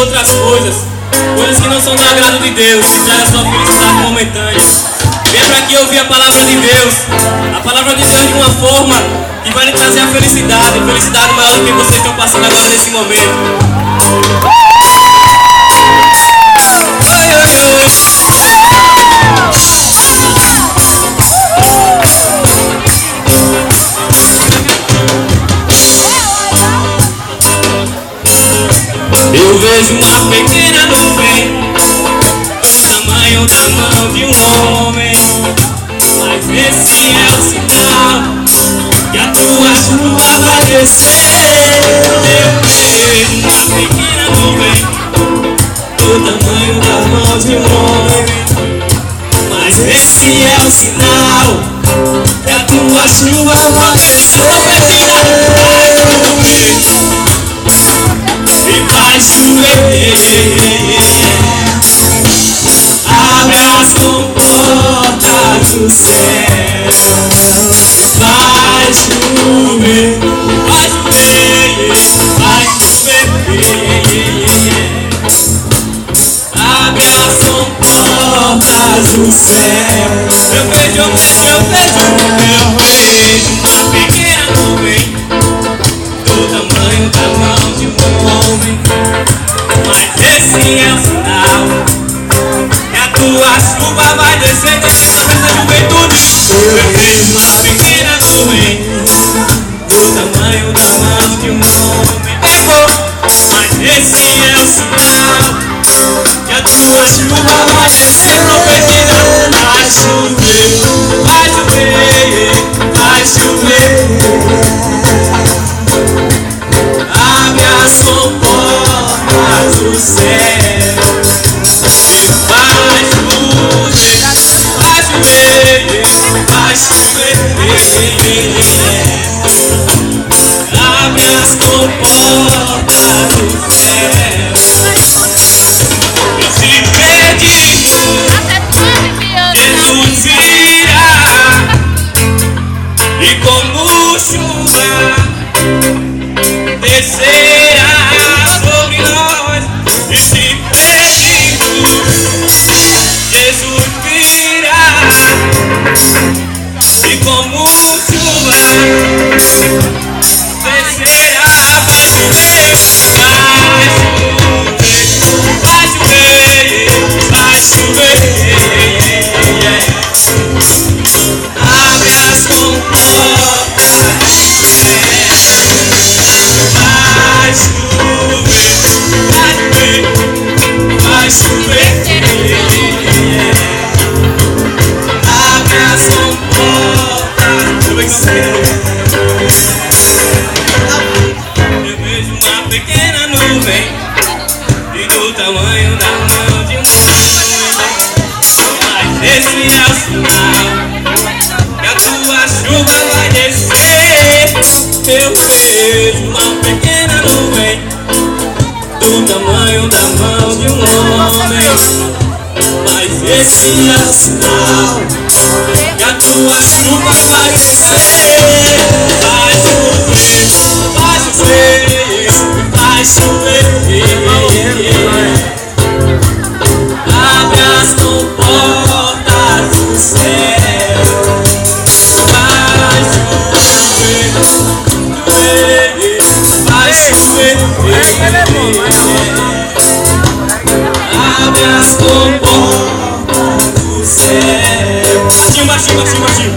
outras coisas que não são do agrado de Deus, que traz a sua felicidade momentânea. Vem para aqui ouvir a palavra de Deus de uma forma que vai lhe trazer a felicidade maior do que vocês estão passando agora nesse momento. Eu vejo uma pequena nuvem do tamanho da mão de um homem, mas esse é o sinal que a tua chuva vai descer. Eu vejo uma pequena nuvem do tamanho da mão de um homem, mas esse é o sinal que a tua chuva vai descer. Vai chover, abre as comportas do céu. Vai chover, vai chover, vai chover. Abre as comportas do céu. Eu vejo uma pequena nuvem do tamanho da mão de um homem, mas esse é o sinal que a tua chuva vai descer nessa juventude. Eu vejo uma pequena nuvem do tamanho da mão de um homem, mas esse é o sinal que a tua chuva vai descer. Profetiza, vai chover, vai chover, vai chover. Abre as comportas do céu. Vai chover, vai chover, vai chover. Abre as comportas do céu. Se pedimos, Jesus virá, e como chuva descerá sobre nós. E se pedimos, Jesus virá, e como chuva descerá. Vai chover, vai chover, vai chover, vai chover. Abre as comportas do céu. Vai chover, vai chover. Abre as comportas. Eu vejo uma pequena nuvem e do tamanho da mão de um homem, mas esse é o sinal que a tua chuva vai descer. Eu vejo uma pequena nuvem do tamanho da mão de um homem, mas esse é o sinal que a tua chuva vai descer. Vai chover, vai chover, vai chover. Abre as comportas do céu. Vai chover, vai chover. Abre as comportas do céu. Baixinho, baixinho, baixinho, baixinho.